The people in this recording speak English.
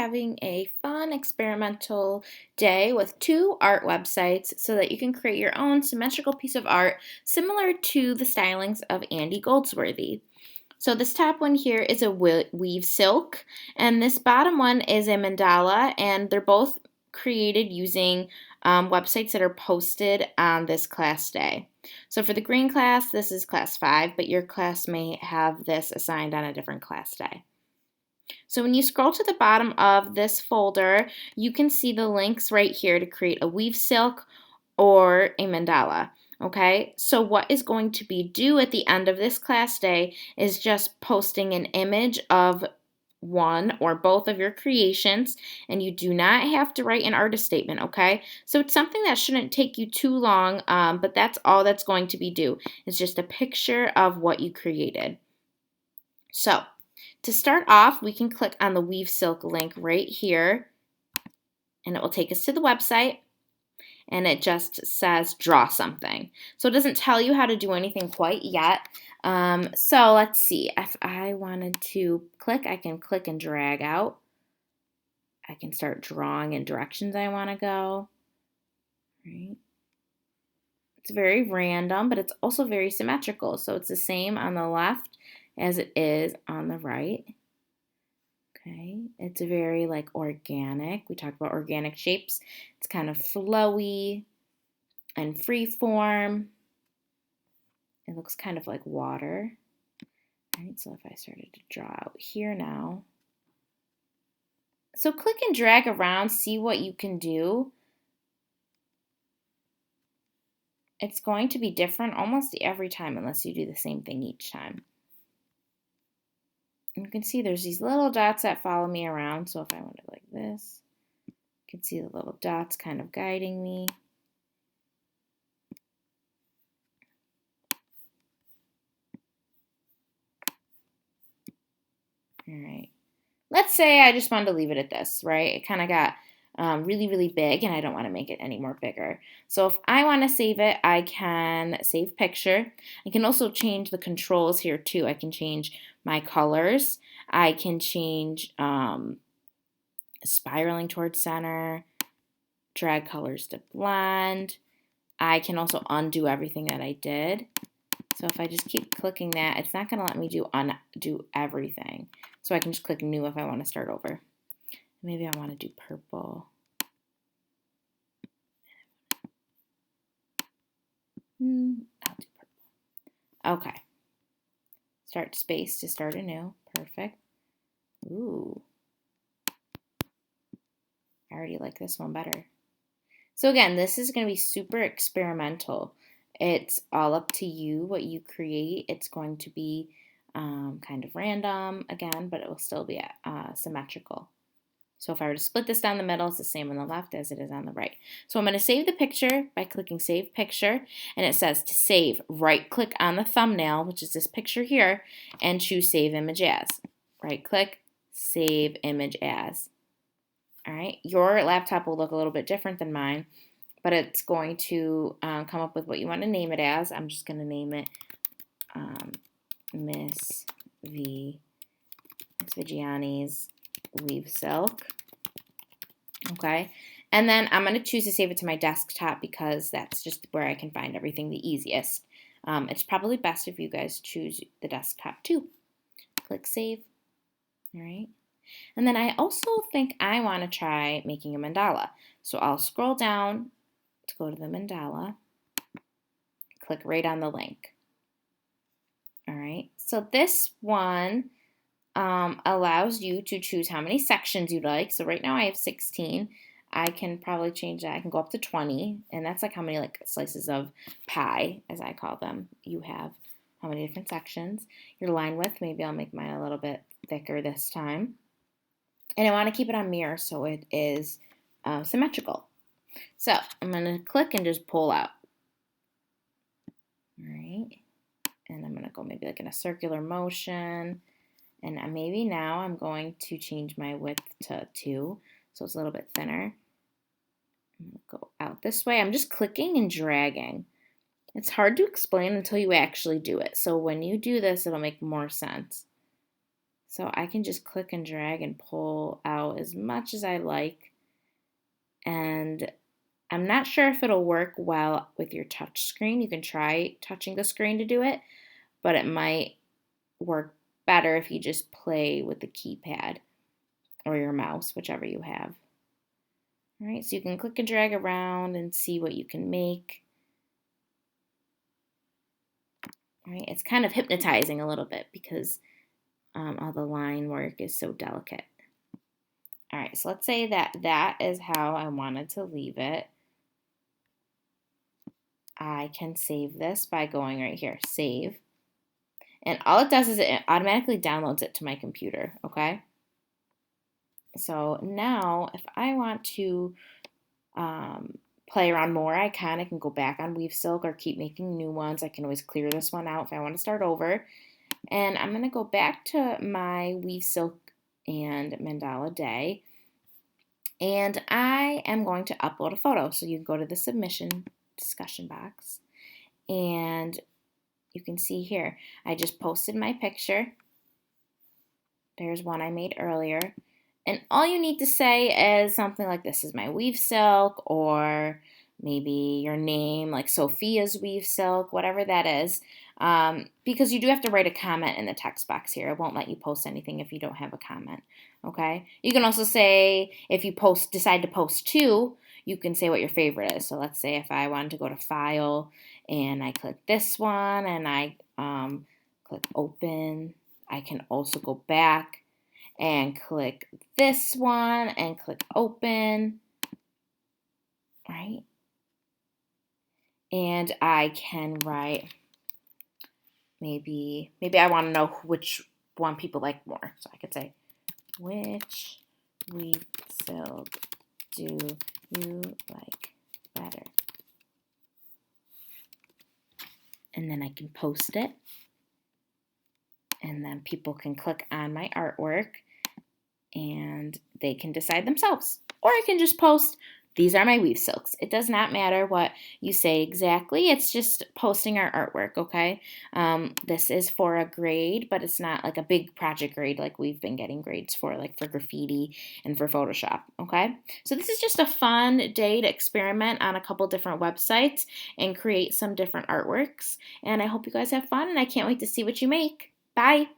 having a fun experimental day with two art websites so that you can create your own symmetrical piece of art similar to the stylings of Andy Goldsworthy. So this top one here is a Weavesilk, and this bottom one is a Mandala, and they're both created using websites that are posted on this class day. So for the green class, this is class 5, but your class may have this assigned on a different class day. So when you scroll to the bottom of this folder, you can see the links right here to create a Weavesilk or a Mandala. Okay, so what is going to be due at the end of this class day is just posting an image of one or both of your creations, and you do not have to write an artist statement, okay? So it's something that shouldn't take you too long, but that's all that's going to be due. It's just a picture of what you created. So to start off, we can click on the Weavesilk link right here, and it will take us to the website. And it just says draw something. So it doesn't tell you how to do anything quite yet. So let's see. If I wanted to click, I can click and drag out. I can start drawing in directions I want to go. Right. It's very random, but it's also very symmetrical. So it's the same on the left as it is on the right. Okay, it's very like organic. We talked about organic shapes. It's kind of flowy and free form. It looks kind of like water. All right, so if I started to draw out here now. So click and drag around, see what you can do. It's going to be different almost every time unless you do the same thing each time. And you can see there's these little dots that follow me around. So if I went like this, you can see the little dots kind of guiding me. All right. Let's say I just wanted to leave it at this, right? It kind of got really, really big, and I don't want to make it any more bigger. So if I want to save it, I can save picture. I can also change the controls here too. I can change my colors. I can change spiraling towards center, drag colors to blend. I can also undo everything that I did. So if I just keep clicking that, it's not going to let me undo everything. So I can just click new if I want to start over. Maybe I want to do purple. I'll do purple. Okay. Start space to start anew. Perfect. Ooh. I already like this one better. So again, this is going to be super experimental. It's all up to you what you create. It's going to be kind of random again, but it will still be symmetrical. So if I were to split this down the middle, it's the same on the left as it is on the right. So I'm going to save the picture by clicking Save Picture, and it says to save, right-click on the thumbnail, which is this picture here, and choose Save Image As. Right-click, Save Image As. All right, your laptop will look a little bit different than mine, but it's going to come up with what you want to name it as. I'm just going to name it Miss Vigiani's Weavesilk. Okay, and then I'm going to choose to save it to my desktop because that's just where I can find everything the easiest. It's probably best if you guys choose the desktop too. Click Save. All right. And then I also think I want to try making a mandala. So I'll scroll down to go to the mandala. Click right on the link. All right. So this one allows you to choose how many sections you'd like. So right now I have 16. I can probably change that. I can go up to 20. And that's like how many like slices of pie, as I call them, you have. How many different sections. Your line width, maybe I'll make mine a little bit thicker this time. And I want to keep it on mirror so it is symmetrical. So I'm going to click and just pull out. All right. And I'm going to go maybe like in a circular motion. And maybe now I'm going to change my width to 2. So it's a little bit thinner. I'm going to go out this way. I'm just clicking and dragging. It's hard to explain until you actually do it. So when you do this, it'll make more sense. So I can just click and drag and pull out as much as I like. And I'm not sure if it'll work well with your touch screen. You can try touching the screen to do it, but it might work better if you just play with the keypad or your mouse, whichever you have. All right, so you can click and drag around and see what you can make. All right, it's kind of hypnotizing a little bit because all the line work is so delicate. All right, so let's say that is how I wanted to leave it. I can save this by going right here, save. And all it does is it automatically downloads it to my computer, okay? So now if I want to play around more, I can go back on Weavesilk or keep making new ones. I can always clear this one out if I want to start over. And I'm going to go back to my Weavesilk and Mandala day. And I am going to upload a photo. So you can go to the submission discussion box. And you can see here, I just posted my picture. There's one I made earlier. And all you need to say is something like, this is my Weavesilk, or maybe your name, like Sophia's Weavesilk, whatever that is. Because you do have to write a comment in the text box here. It won't let you post anything if you don't have a comment, okay? You can also say, if you decide to post two, you can say what your favorite is. So let's say if I wanted to go to File, and I click this one, and I click Open. I can also go back and click this one and click Open, right? And I can write, maybe I want to know which one people like more. So I could say, which Weavesilk do you like better? And then I can post it. And then people can click on my artwork and they can decide themselves. Or I can just post, these are my Weavesilks. It does not matter what you say exactly. It's just posting our artwork, okay? This is for a grade, but it's not like a big project grade like we've been getting grades for, like for graffiti and for Photoshop, okay? So this is just a fun day to experiment on a couple different websites and create some different artworks. And I hope you guys have fun, and I can't wait to see what you make. Bye!